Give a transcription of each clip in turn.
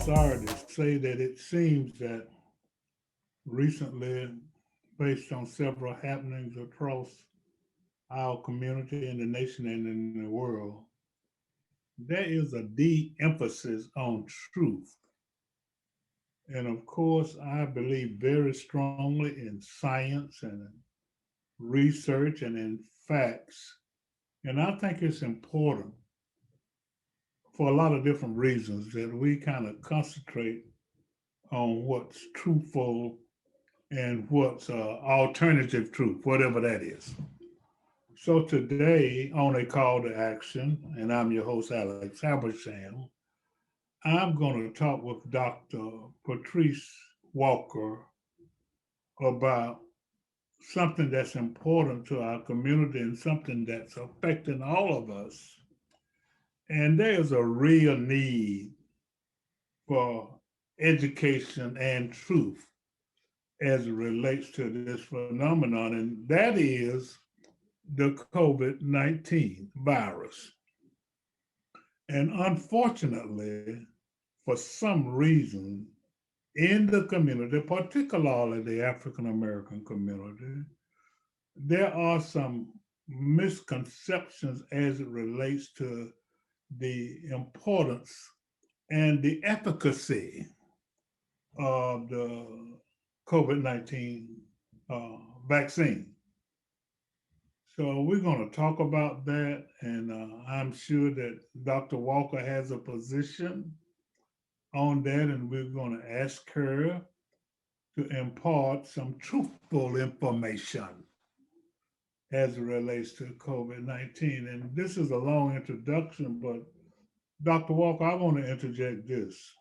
sorry to say that it seems that recently, based on several happenings across our community in the nation and in the world, there is a de-emphasis on truth. And of course, I believe very strongly in science and in research and in facts. And I think it's important for a lot of different reasons that we kind of concentrate on what's truthful and what's alternative truth, whatever that is. So today on a call to action, and I'm your host, Alex Habersham, I'm going to talk with Dr. Patrice Walker about something that's important to our community and something that's affecting all of us. And there's a real need for education and truth as it relates to this phenomenon, and that is the COVID-19 virus. And unfortunately, for some reason, in the community, particularly the African American community, there are some misconceptions as it relates to the importance and the efficacy of the COVID-19 vaccine. So we're going to talk about that, and I'm sure that Dr. Walker has a position on that, and we're going to ask her to impart some truthful information as it relates to COVID-19. And this is a long introduction, but Dr. Walker, I want to interject this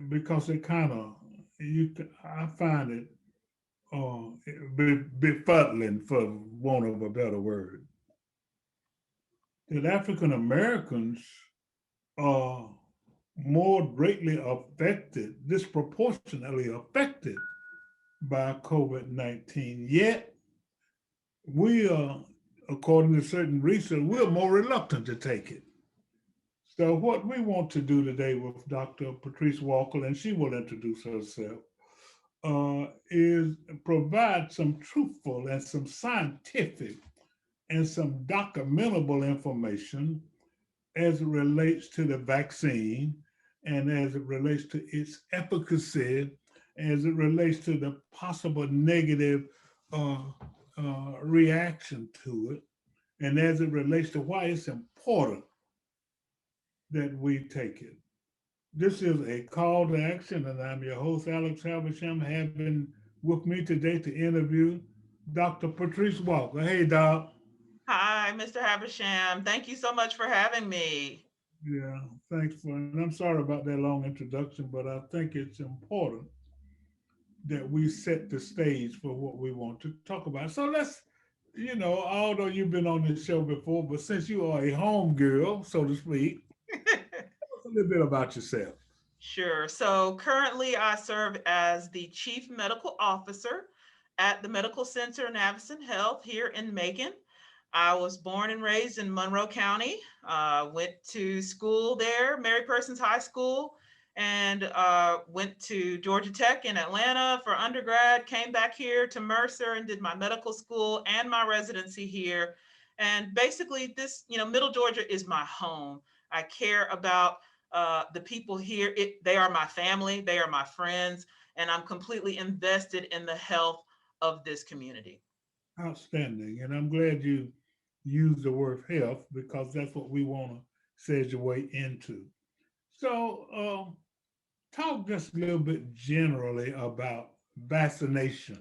because it kind of, I find it befuddling, for want of a better word, that African Americans are more greatly affected, disproportionately affected by COVID-19. Yet we are, according to certain research, we're more reluctant to take it. So what we want to do today with Dr. Patrice Walker, and she will introduce herself, is provide some truthful and some scientific and some documentable information as it relates to the vaccine and as it relates to its efficacy, as it relates to the possible negative reaction to it, and as it relates to why it's important that we take it. This is a call to action, and I'm your host, Alex Habersham, having with me today to interview Dr. Patrice Walker. Hey, Doc. Hi, Mr. Habersham. Thank you so much for having me. Yeah, thanks for, and I'm sorry about that long introduction, but I think it's important that we set the stage for what we want to talk about. So let's, although you've been on this show before, but since you are a home girl, so to speak, tell us a little bit about yourself. Sure. So currently, I serve as the Chief Medical Officer at the Medical Center Navicent Health here in Macon. I was born and raised in Monroe County, went to school there, Mary Persons High School, and went to Georgia Tech in Atlanta for undergrad, came back here to Mercer and did my medical school and my residency here. And basically Middle Georgia is my home. I care about the people here. They are my family, they are my friends, and I'm completely invested in the health of this community. Outstanding. And I'm glad you used the word health because that's what we want to segue into. So, talk just a little bit generally about vaccination.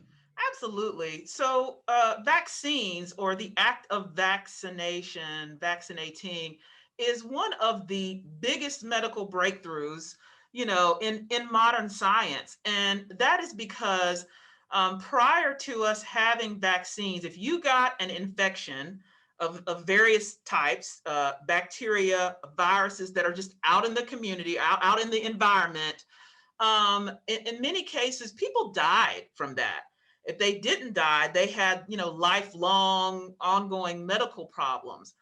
Absolutely. So, vaccines or the act of vaccination, vaccinating, is one of the biggest medical breakthroughs, in modern science. And that is because prior to us having vaccines, if you got an infection of various types, bacteria, viruses that are just out in the community, out in the environment, in many cases, people died from that. If they didn't die, they had, lifelong, ongoing medical problems.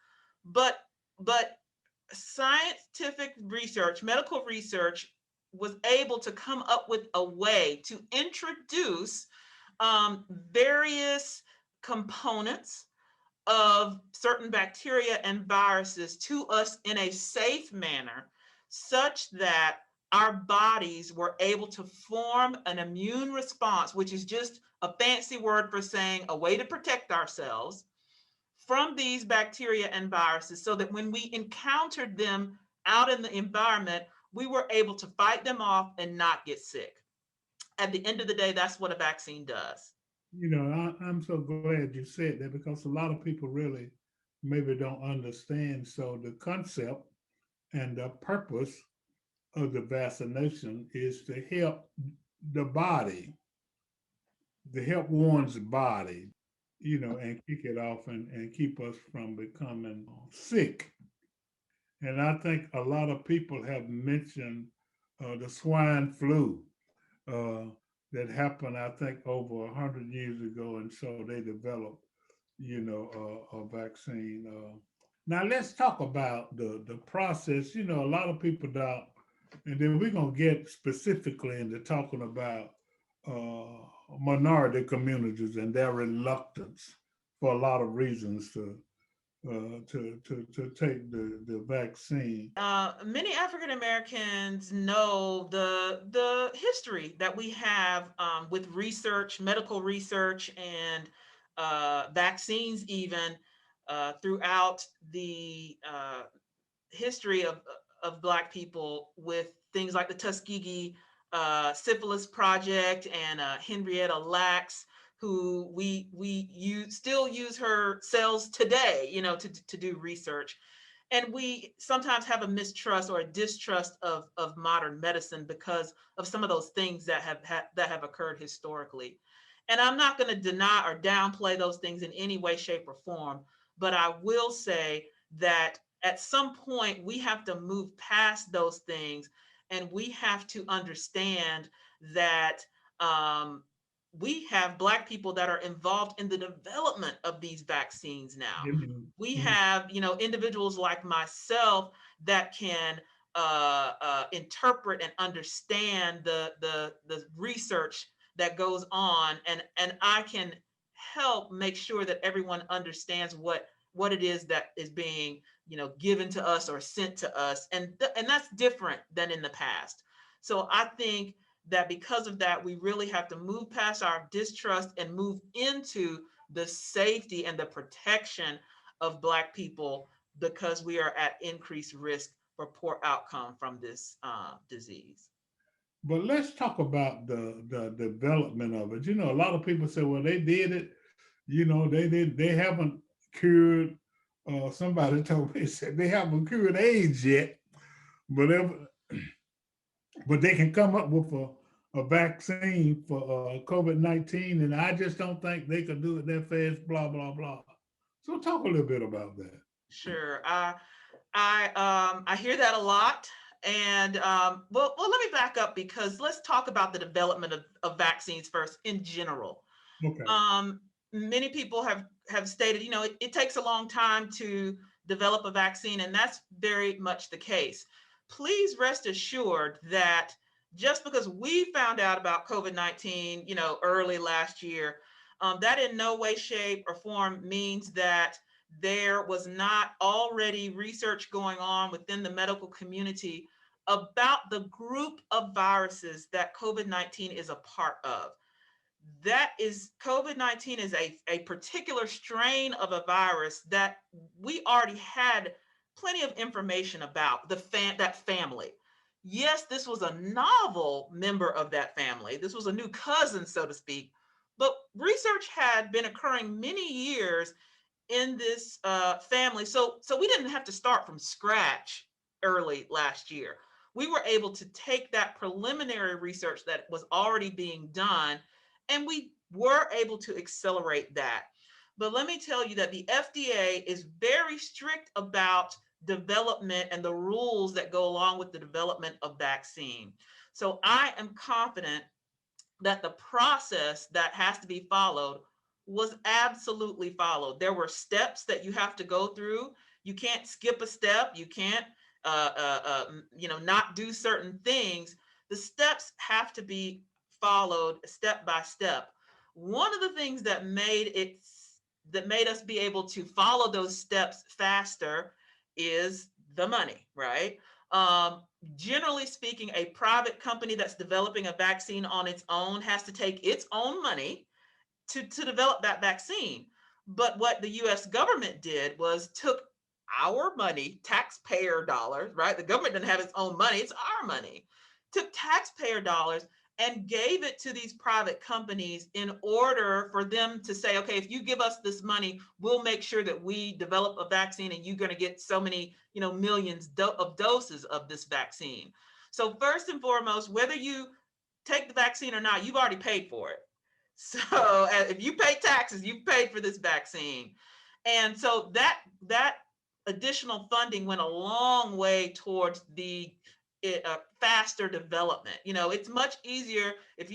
But but scientific research, medical research, was able to come up with a way to introduce various components of certain bacteria and viruses to us in a safe manner, such that our bodies were able to form an immune response, which is just a fancy word for saying a way to protect ourselves from these bacteria and viruses, so that when we encountered them out in the environment, we were able to fight them off and not get sick. At the end of the day, that's what a vaccine does. I'm so glad you said that, because a lot of people really maybe don't understand. So the concept and the purpose of the vaccination is to help the body, to help one's body, and kick it off and keep us from becoming sick. And I think a lot of people have mentioned the swine flu uh, that happened, I think, over 100 years ago. And so they developed, a vaccine. Now let's talk about the process. A lot of people don't, and then we're gonna get specifically into talking about minority communities and their reluctance for a lot of reasons to take the vaccine. Many African Americans know the history that we have with research, medical research, and vaccines, even throughout the history of Black people, with things like the Tuskegee Syphilis Project and Henrietta Lacks, who still use her cells today, to do research. And we sometimes have a mistrust or a distrust of modern medicine because of some of those things that have occurred historically. And I'm not going to deny or downplay those things in any way, shape, or form, but I will say that at some point we have to move past those things, and we have to understand that we have Black people that are involved in the development of these vaccines now. We have, individuals like myself that can interpret and understand the research that goes on, and I can help make sure that everyone understands what it is that is being, given to us or sent to us, and that's different than in the past. So I think that because of that, we really have to move past our distrust and move into the safety and the protection of Black people, because we are at increased risk for poor outcome from this disease. But let's talk about the development of it. A lot of people say, well, they did it. They haven't cured. Somebody told me, said they haven't cured AIDS yet, but but they can come up with a vaccine for COVID-19, and I just don't think they could do it that fast. Blah blah blah. So talk a little bit about that. Sure. I hear that a lot. And well, let me back up, because let's talk about the development of vaccines first in general. Okay. Many people have stated, it takes a long time to develop a vaccine, and that's very much the case. Please rest assured that just because we found out about COVID-19, early last year, that in no way, shape, or form means that there was not already research going on within the medical community about the group of viruses that COVID-19 is a part of. That is, COVID-19 is a particular strain of a virus that we already had plenty of information about, that family. Yes, this was a novel member of that family. This was a new cousin, so to speak, but research had been occurring many years in this family. So we didn't have to start from scratch early last year. We were able to take that preliminary research that was already being done, and we were able to accelerate that. But let me tell you that the FDA is very strict about development and the rules that go along with the development of vaccine. So I am confident that the process that has to be followed was absolutely followed. There were steps that you have to go through. You can't skip a step. You can't not do certain things. The steps have to be followed step by step. One of the things that made us be able to follow those steps faster is the money, right? Um, Generally speaking, a private company that's developing a vaccine on its own has to take its own money to develop that vaccine. But what the US government did was took our money, taxpayer dollars, right? The government doesn't have its own money, it's our money. Took taxpayer dollars and gave it to these private companies in order for them to say, okay, if you give us this money, we'll make sure that we develop a vaccine and you're going to get so many, millions of doses of this vaccine. So first and foremost, whether you take the vaccine or not, you've already paid for it. So if you pay taxes, you've paid for this vaccine. And so that additional funding went a long way towards the faster development. It's much easier if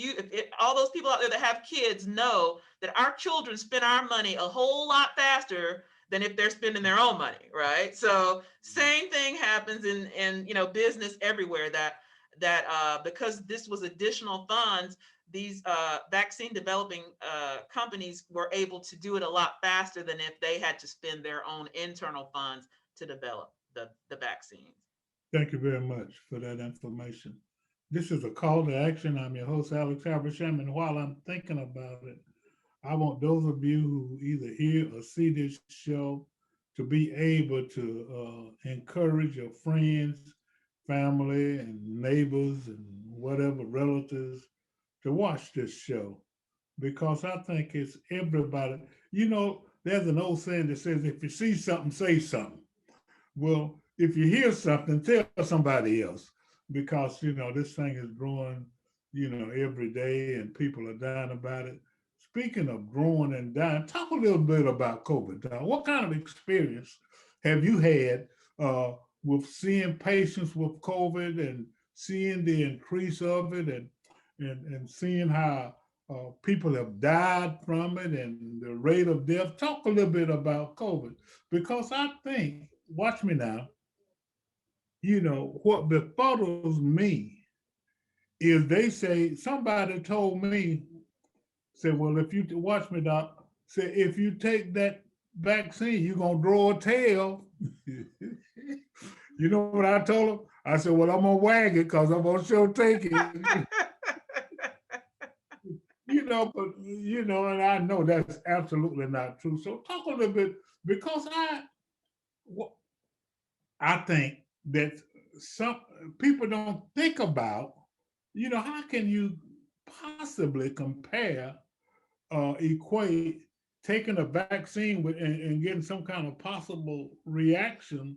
all those people out there that have kids know that our children spend our money a whole lot faster than if they're spending their own money, right? So same thing happens in business everywhere, that because this was additional funds, these vaccine developing companies were able to do it a lot faster than if they had to spend their own internal funds to develop the vaccines. Thank you very much for that information. This is a call to action. I'm your host, Alex Habersham, and while I'm thinking about it, I want those of you who either hear or see this show to be able to encourage your friends, family, and neighbors, and whatever relatives to watch this show, because I think it's everybody. There's an old saying that says, if you see something, say something. Well, if you hear something, tell somebody else, because this thing is growing, every day, and people are dying about it. Speaking of growing and dying, talk a little bit about COVID. Now, what kind of experience have you had with seeing patients with COVID and seeing the increase of it, and seeing how people have died from it and the rate of death? Talk a little bit about COVID, because I think, watch me now, what befuddles me is they say, somebody told me, said, well, if you watch me, doc, say, if you take that vaccine, you're going to grow a tail. You know what I told them? I said, well, I'm going to wag it because I'm going to sure take it. But, and I know that's absolutely not true. So talk a little bit, because I think that some people don't think about, how can you possibly compare, equate taking a vaccine and getting some kind of possible reaction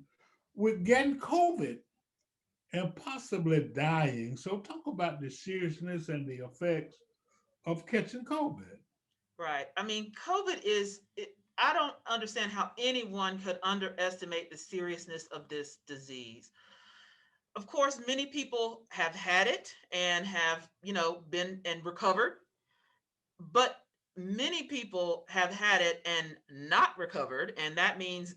with getting COVID and possibly dying. So talk about the seriousness and the effects of catching COVID. Right. I mean, I don't understand how anyone could underestimate the seriousness of this disease. Of course, many people have had it and have, been and recovered, but many people have had it and not recovered, and that means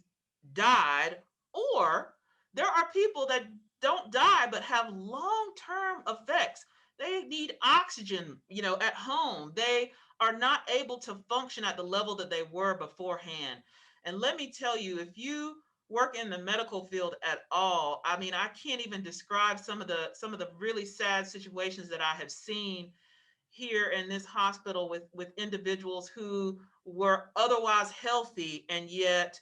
died. Or there are people that don't die but have long-term effects. They need oxygen, at home. They are not able to function at the level that they were beforehand. And let me tell you, if you work in the medical field at all, I mean, I can't even describe some of the really sad situations that I have seen here in this hospital with individuals who were otherwise healthy and yet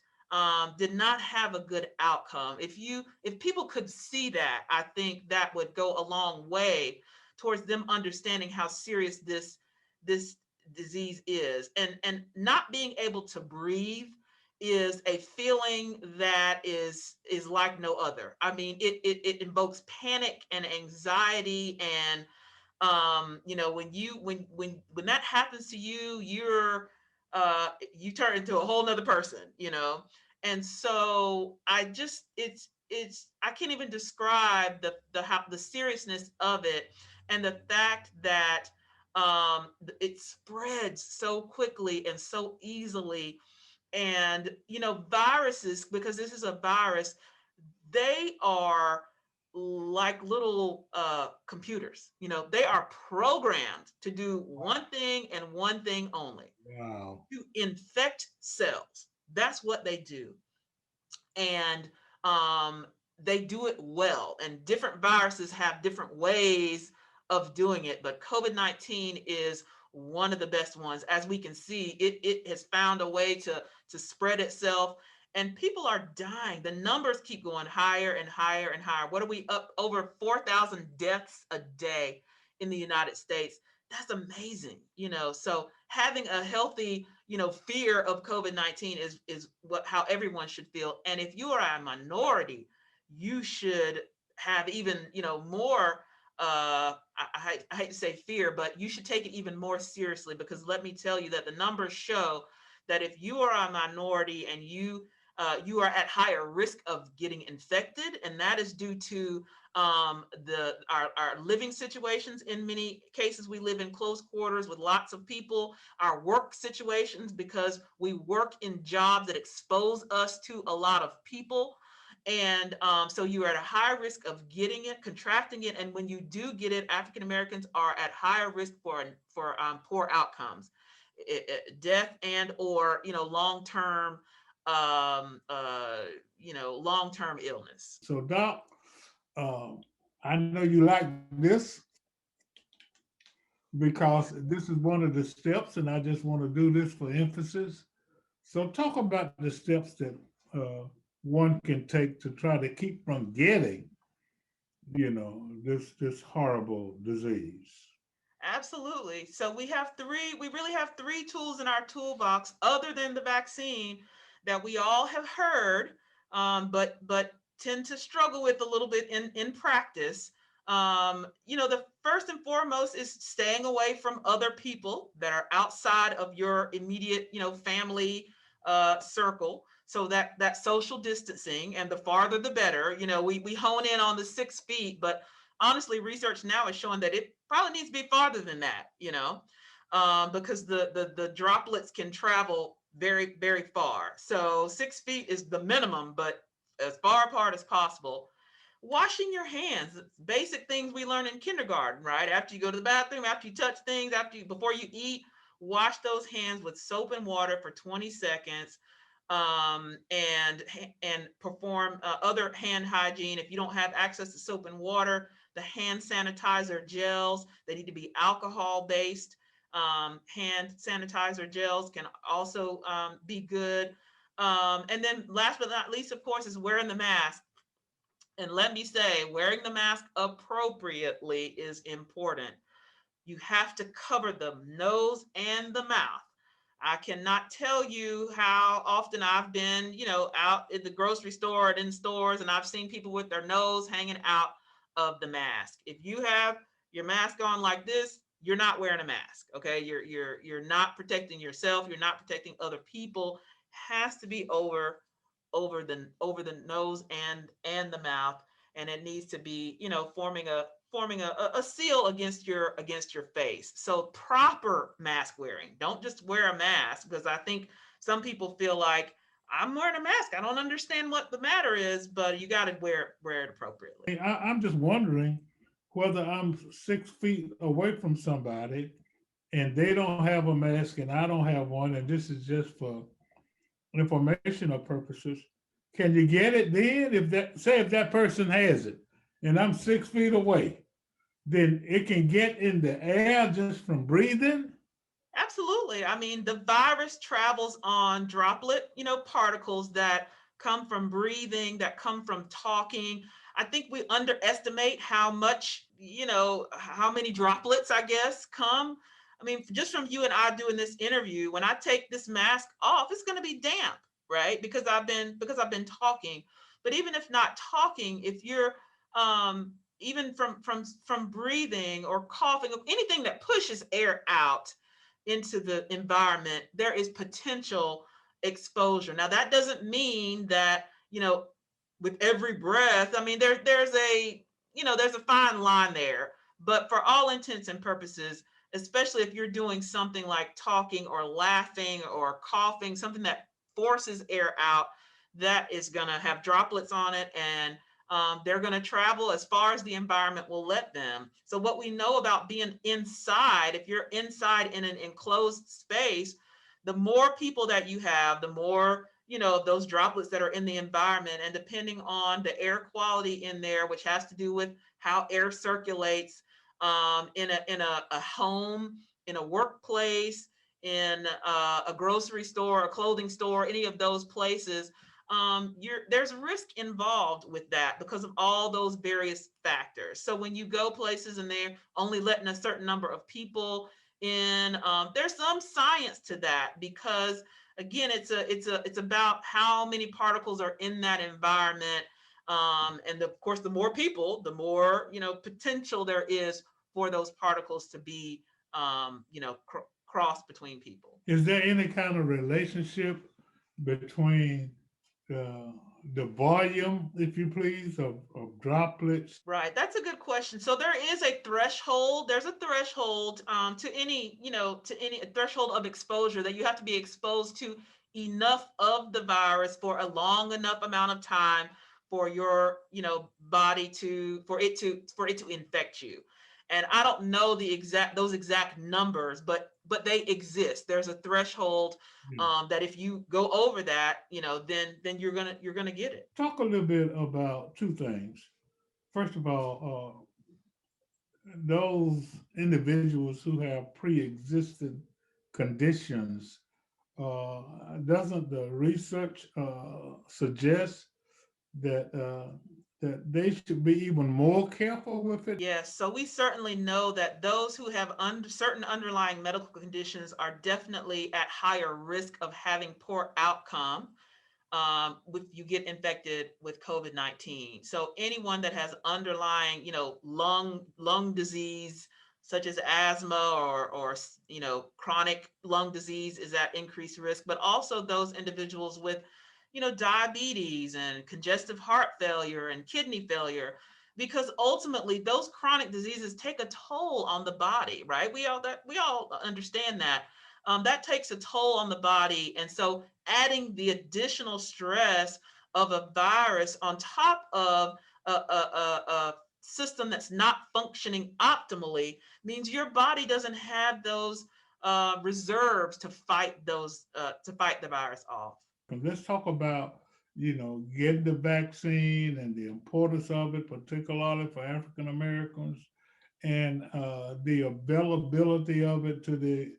did not have a good outcome. If people could see that, I think that would go a long way towards them understanding how serious this disease is. And not being able to breathe is a feeling that is like no other. I mean, it invokes panic and anxiety, and when that happens to you, you turn into a whole nother person. And so I can't even describe the seriousness of it, and the fact that it spreads so quickly and so easily. And viruses, because this is a virus, they are like little computers. You know, they are programmed to do one thing and one thing only, Wow. to infect cells. That's what they do. And um, they do it well. And different viruses have different ways of doing it. But COVID-19 is one of the best ones. As we can see, it has found a way to spread itself. And people are dying. The numbers keep going higher and higher and higher. What are we up over 4,000 deaths a day in the United States? That's amazing, you know. So having a healthy, you know, fear of COVID-19 is what how everyone should feel. And if you are a minority, you should have even, you know, more I hate to say fear, but you should take it even more seriously, because let me tell you that the numbers show that if you are a minority and you are at higher risk of getting infected, and that is due to our living situations. In many cases, we live in close quarters with lots of people. Our work situations, because we work in jobs that expose us to a lot of people. And so you are at a higher risk of getting it, contracting it, and when you do get it, African Americans are at higher risk for poor outcomes, death and or, you know, long-term um, uh, you know, long-term illness. So, Doc, I know you like this because this is one of the steps, and I just want to do this for emphasis. So, talk about the steps that one can take to try to keep from getting, this horrible disease. Absolutely. So we really have three tools in our toolbox other than the vaccine that we all have heard, but tend to struggle with a little bit in practice. You know, the first and foremost is staying away from other people that are outside of your immediate, you know, family circle. So that social distancing, and the farther the better. You know, we hone in on the 6 feet, but honestly, research now is showing that it probably needs to be farther than that, you know, because the droplets can travel very, very far. So 6 feet is the minimum, but as far apart as possible. Washing your hands, basic things we learn in kindergarten, right? After you go to the bathroom, after you touch things, before you eat, wash those hands with soap and water for 20 seconds. And perform other hand hygiene. If you don't have access to soap and water, the hand sanitizer gels, they need to be alcohol based. Hand sanitizer gels can also be good. And then last but not least, of course, is wearing the mask. And let me say, wearing the mask appropriately is important. You have to cover the nose and the mouth. I cannot tell you how often I've been, you know, out in the grocery store and in stores, and I've seen people with their nose hanging out of the mask. If you have your mask on like this, you're not wearing a mask. Okay, you're not protecting yourself. You're not protecting other people. Has to be over the nose and the mouth, and it needs to be, you know, forming a seal against your face. So proper mask wearing. Don't just wear a mask, because I think some people feel like, I'm wearing a mask, I don't understand what the matter is, but you got to wear it appropriately. I'm just wondering whether I'm 6 feet away from somebody and they don't have a mask and I don't have one, and this is just for informational purposes. Can you get it then? If that person has it and I'm 6 feet away, then it can get in the air just from breathing? Absolutely. I mean, the virus travels on droplet, you know, particles that come from breathing, that come from talking. I think we underestimate how much, you know, how many droplets, I guess, come. I mean, just from you and I doing this interview, when I take this mask off, it's going to be damp, right? Because I've been talking. But even if not talking, if you're even from breathing or coughing, or anything that pushes air out into the environment, there is potential exposure. Now, that doesn't mean that, you know, with every breath, I mean, there's a fine line there. But for all intents and purposes, especially if you're doing something like talking or laughing or coughing, something that forces air out, that is going to have droplets on it, and they're going to travel as far as the environment will let them. So what we know about being inside, if you're inside in an enclosed space, the more people that you have, the more, those droplets that are in the environment. And depending on the air quality in there, which has to do with how air circulates in a home, in a workplace, in a grocery store, a clothing store, any of those places, there's risk involved with that because of all those various factors. So when you go places and they're only letting a certain number of people in, there's some science to that, because again, it's about how many particles are in that environment. And of course, the more people, the more, potential there is for those particles to be, crossed between people. Is there any kind of relationship between the the volume, if you please, of droplets? Right, that's a good question. So there is a threshold. There's a threshold to any, to any threshold of exposure, that you have to be exposed to enough of the virus for a long enough amount of time for your, body to, for it to infect you. And I don't know those exact numbers, but they exist. There's a threshold Yeah. that if you go over that, then you're gonna get it. Talk a little bit about two things. First of all, those individuals who have pre-existing conditions, uh, doesn't the research suggest that that they should be even more careful with it? Yes, so we certainly know that those who have certain underlying medical conditions are definitely at higher risk of having poor outcome if you get infected with COVID-19. So anyone that has underlying, lung disease, such as asthma or chronic lung disease, is at increased risk. But also those individuals with, diabetes and congestive heart failure and kidney failure, because ultimately those chronic diseases take a toll on the body, right? We all understand that. That takes a toll on the body. And so adding the additional stress of a virus on top of a system that's not functioning optimally means your body doesn't have those reserves to fight the virus off. Let's talk about, getting the vaccine and the importance of it, particularly for African Americans, and the availability of it to the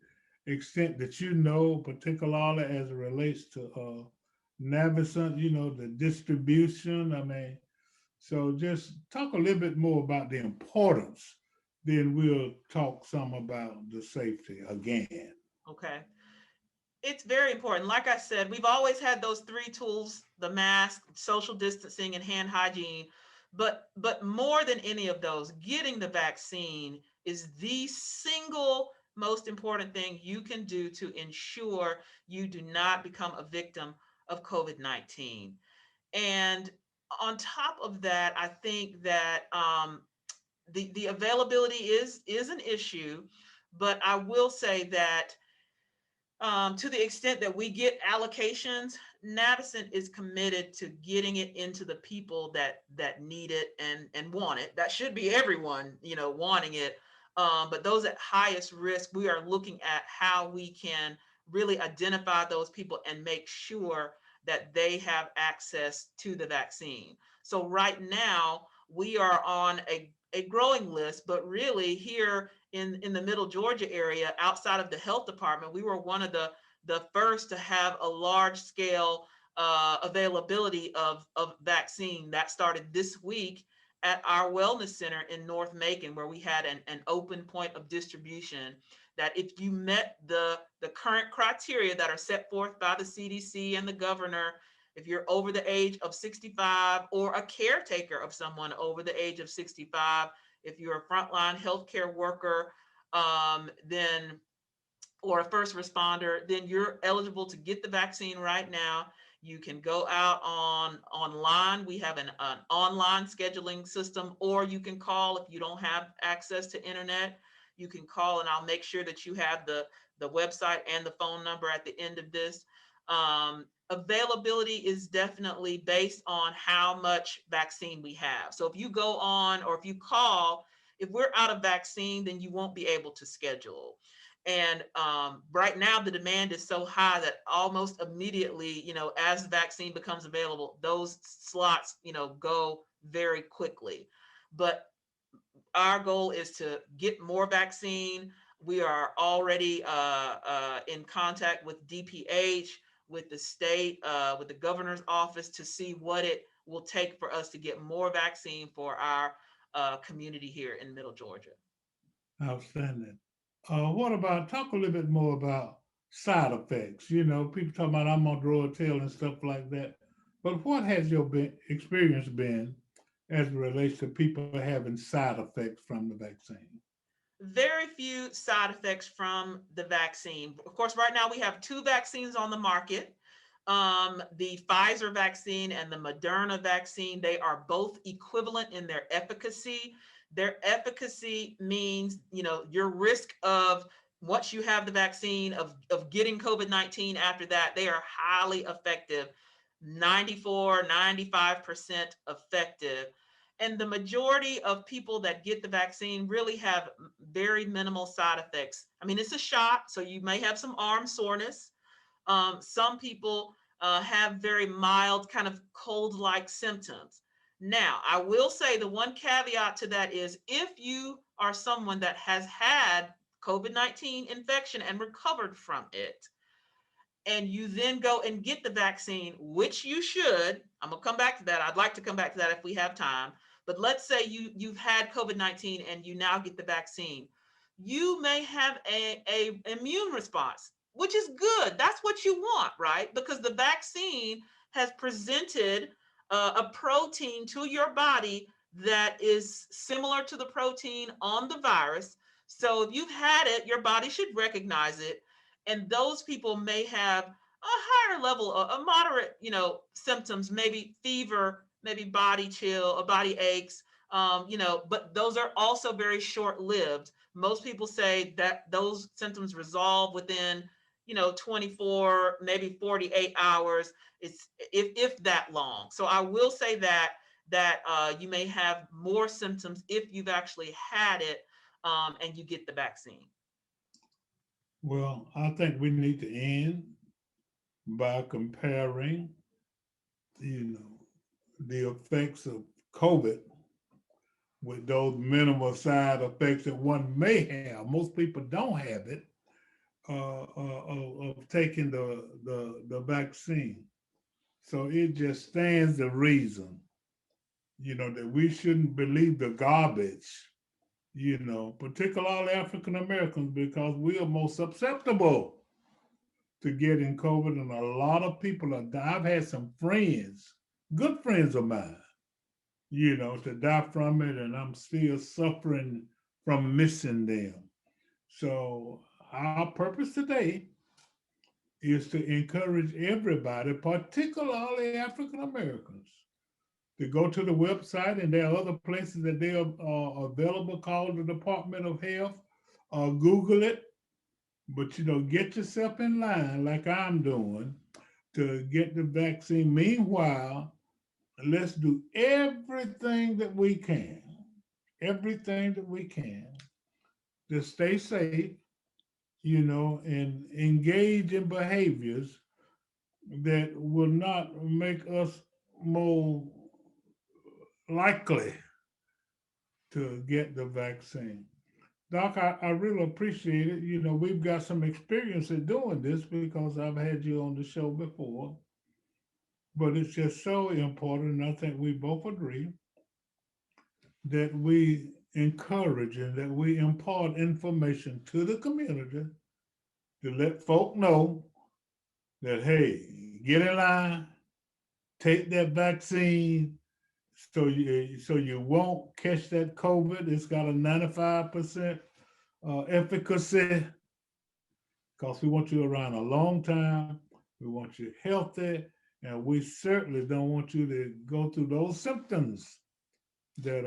extent that particularly as it relates to Navicent, the distribution. I mean, so just talk a little bit more about the importance, then we'll talk some about the safety again. Okay. It's very important. Like I said, we've always had those three tools: the mask, social distancing, and hand hygiene. But more than any of those, getting the vaccine is the single most important thing you can do to ensure you do not become a victim of COVID-19. And on top of that, I think that the availability is an issue, but I will say that to the extent that we get allocations, Navicent is committed to getting it into the people that need it and want it. That should be everyone, wanting it. But those at highest risk, we are looking at how we can really identify those people and make sure that they have access to the vaccine. So right now, we are on a growing list, but really here in the middle Georgia area, outside of the health department, we were one of the first to have a large scale availability of vaccine. That started this week at our wellness center in North Macon, where we had an open point of distribution, that if you met the current criteria that are set forth by the CDC and the governor, if you're over the age of 65 or a caretaker of someone over the age of 65, if you're a frontline healthcare worker, then or a first responder, then you're eligible to get the vaccine right now. You can go out online. We have an online scheduling system, or you can call if you don't have access to internet. You can call, and I'll make sure that you have the website and the phone number at the end of this. Availability is definitely based on how much vaccine we have. So if you go on or if you call, if we're out of vaccine, then you won't be able to schedule. And right now, the demand is so high that almost immediately, as the vaccine becomes available, those slots, go very quickly. But our goal is to get more vaccine. We are already in contact with DPH, with the state, with the governor's office to see what it will take for us to get more vaccine for our community here in Middle Georgia. Outstanding. What about, talk a little bit more about side effects? You know, people talking about I'm on draw a tail and stuff like that. But what has your experience been as it relates to people having side effects from the vaccine? Very few side effects from the vaccine. Of course, right now we have two vaccines on the market. The Pfizer vaccine and the Moderna vaccine, they are both equivalent in their efficacy. Their efficacy means, your risk of once you have the vaccine of getting COVID-19 after that, they are highly effective, 94, 95% effective. And the majority of people that get the vaccine really have very minimal side effects. I mean, it's a shot, so you may have some arm soreness. Some people have very mild kind of cold-like symptoms. Now, I will say the one caveat to that is if you are someone that has had COVID-19 infection and recovered from it, and you then go and get the vaccine, which you should, I'm gonna come back to that. I'd like to come back to that if we have time. But let's say you've had COVID-19 and you now get the vaccine. You may have a immune response, which is good. That's what you want, right? Because the vaccine has presented a protein to your body that is similar to the protein on the virus. So if you've had it, your body should recognize it, and those people may have a higher level of a moderate, symptoms, maybe fever, maybe body chill or body aches, but those are also very short-lived. Most people say that those symptoms resolve within, 24, maybe 48 hours. It's if that long. So I will say that you may have more symptoms if you've actually had it, and you get the vaccine. Well, I think we need to end by comparing, you know, the effects of COVID with those minimal side effects that one may have. Most people don't have it of taking the vaccine. So it just stands to reason, that we shouldn't believe the garbage, particularly African Americans, because we are more susceptible to getting COVID, and a lot of people are. I've had some friends, good friends of mine, to die from it, and I'm still suffering from missing them. So our purpose today is to encourage everybody, particularly African Americans, to go to the website, and there are other places that they are available called the Department of Health. Google it, but get yourself in line like I'm doing to get the vaccine. Meanwhile, let's do everything that we can to stay safe, and engage in behaviors that will not make us more likely to get the vaccine. Doc, I really appreciate it. We've got some experience in doing this because I've had you on the show before, but it's just so important. I think we both agree that we encourage and that we impart information to the community to let folk know that, hey, get in line, take that vaccine, so you won't catch that COVID. It's got a 95% efficacy because we want you around a long time. We want you healthy, and we certainly don't want you to go through those symptoms that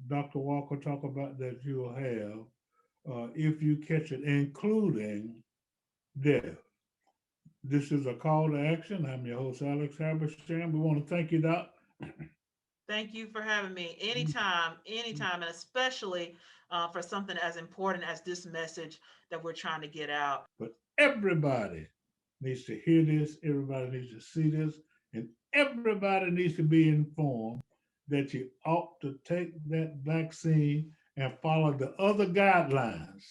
Dr. Walker talked about that you'll have if you catch it, including death. This is a call to action. I'm your host, Alex Habersham. We want to thank you, Doc. Thank you for having me anytime, anytime, and especially for something as important as this message that we're trying to get out. But everybody needs to hear this, everybody needs to see this, and everybody needs to be informed that you ought to take that vaccine and follow the other guidelines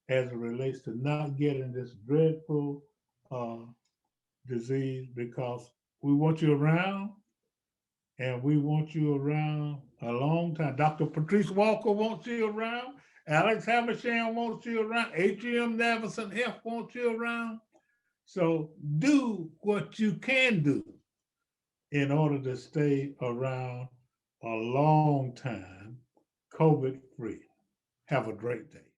as it relates to not getting this dreadful uh, disease, because we want you around and we want you around a long time. Dr. Patrice Walker wants you around. Alex Habersham wants you around. Atrium Navicent Health wants you around. So do what you can do in order to stay around a long time, COVID free. Have a great day.